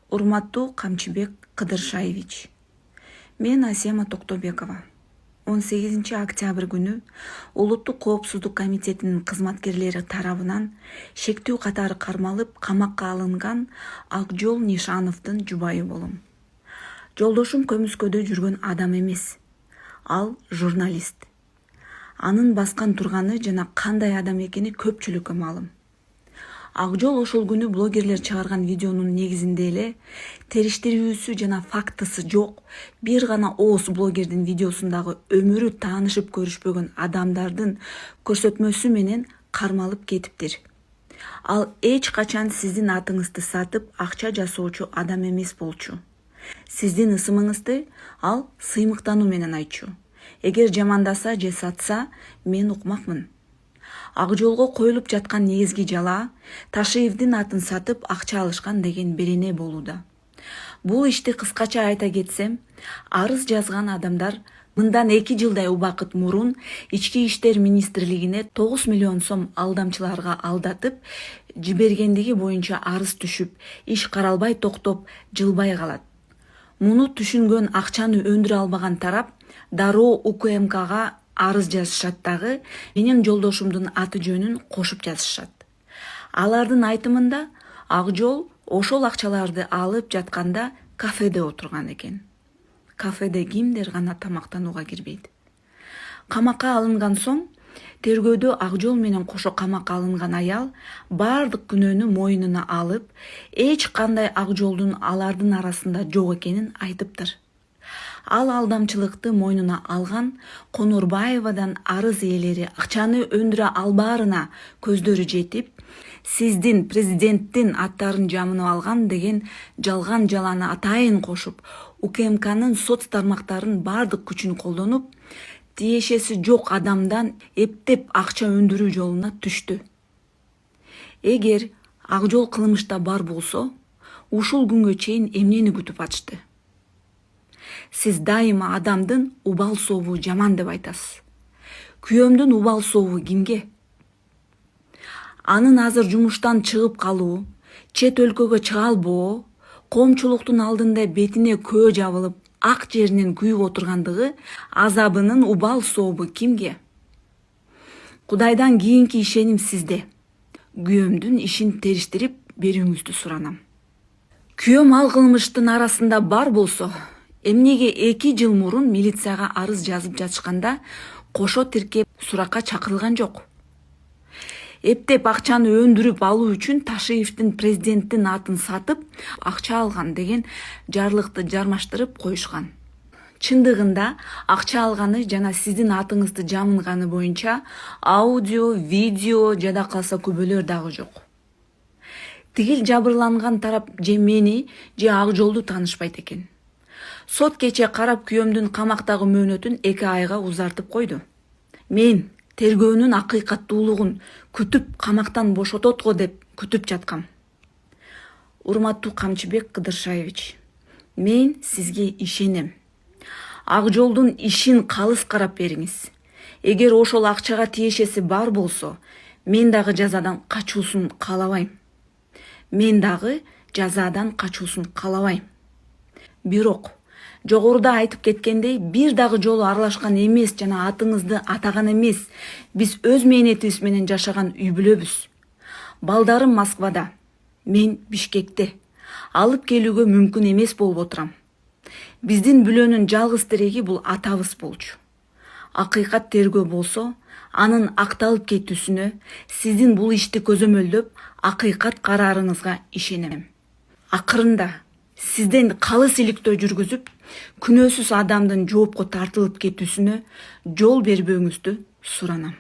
Урматтуу Камчыбек Кыдыршаевич. Мен Асема Токтобекова. 18 октябрь күнү Улуттук коопсуздук комитетинин кызматкерлери тарабынан шектүү катары кармалып камакка алынган Акжол Нишановдун жубайы болом. Жолдошум көмүскөдө жүргөн адам эмес. Ал журналист. Анын баскан турганы жана кандай адам экени көпчүлүккө маалым. Акжол ошол күнү блогерлер чыгарган видеонун негизинде эле териштирүүсү жана фактысы жок бир гана ооз блогердин видеосундагы өмүрү таанышып көрүшпөгөн адамдардын көрсөтмөсү менен кармалып кетиптир. Ал эч качан сиздин атыңызды сатып акча жасоочу адам эмес болчу. Сиздин ысымыңызды ал сыймыктануу менен айтчу. Эгер жамандаса же сатса, мен укмакмын. Акжолго коюлуп жаткан негизги жалаа Ташиевдин атын сатып акча алышкан деген берене болууда. Бул ишти кыскача айта кетсем, арыз жазган адамдар мындан 2 жылдай убакыт мурун Ички иштер министрлигине 9 миллион сом алдамчыларга алдатып жибергендиги боюнча арыз түшүп, иш каралбай токтоп, жылбай калат. Муну түшүнгөн акчаны өндүрө албаган тарап дароо УКМКга арыз жазышат дагы, менин жолдошумдун аты жөнүн кошуп жазышат. Алардын айтымында Акжол ошол акчаларды алып жатканда кафеде отурган экен. Кафеде кимдер гана тамактанууга кирбейт. Камакка алынган соң, тергөөдө Акжол менен кошо камакка алынган аял бардык күнөөнү мойнуна алып, эч кандай Акжолдун алардын арасында жок экенин айтыптыр. Ал алдамчылыкты мойнуна алган Конурбаевадан арыз ээлери акчаны өндүрө албаарына көздөрү жетип, сиздин президенттин аттарын жамынып алган деген жалган жаланы атайын кошуп, УКМКнын соц тармактарын бардык күчүн колдонуп, тиешеси жок адамдан эптеп акча өндүрүү жолуна түштү. Эгер Акжол кылмышта бар болсо, ушул күнгө чейин эмнени күтүп атышты? Сиз дайыма адамдын убал сообу жаман деп айтасыз. Күйөөмдүн убал сообу кимге? Анын азыр жумуштан чыгып калуу, чет өлкөгө чыга албоо, коомчулуктун алдында бетине көө жабылып, ак жеринен күйүп отургандыгы азабынын убал сообу кимге? Кудайдан кийинки ишеним сизде. Күйөөмдүн ишин териштирип берүүңүздү суранам. Күйөөм ал кылмыштын арасында бар болсо, эмнеге 2 жыл мурун милицияга арыз жазып жатышканда кошо тиркеп суракка чакырылган жок? Эптеп акчаны өндүрүп алуу үчүн Ташиевдин президенттин атын сатып акча алган деген жарлыкты жармаштырып коюшкан. Чындыгында акча алганы жана сиздин атыңызды жамынганы боюнча аудио, видео жада калса күбөлөр дагы жок. Тигил жабырланган тарап же мени, же Акжолду таанышпайт экен. Сот кече карап күйөөмдүн камактагы мөөнөтүн 2 айга узартып койду. Мен тергөөнүн акыйкаттуулугун күтүп камактан бошотот го деп күтүп жаткам. Урматтуу Камчыбек Кыдыршаевич, мен сизге ишенем. Акжолдун ишин калыс карап бериңиз. Эгер ошол акчага тиешеси бар болсо, мен дагы жазадан качуусун каалабайм. Бирок жогоруда айтып кеткендей, бир дагы жолу аралашкан эмес жана атыңызды атаган эмес. Биз өз мээнетибиз менен жашаган үй бүлөбүз. Балдарым Москвада, мен Бишкекте. Алып келүүгө мүмкүн эмес болуп отурам. Биздин бүлөнүн жалгыз тиреги бул атабыз болчу. Акыйкат тергөө болсо, анын акталып кетүүсүнө, сиздин бул ишти көзөмөлдөп, акыйкат карарыңызга ишенем. Акырында сизден калыс иликтөө жүргүзүп, күнөөсүз адамдын жоопко тартылып кетүүсүнө жол бербөөңүздү суранам.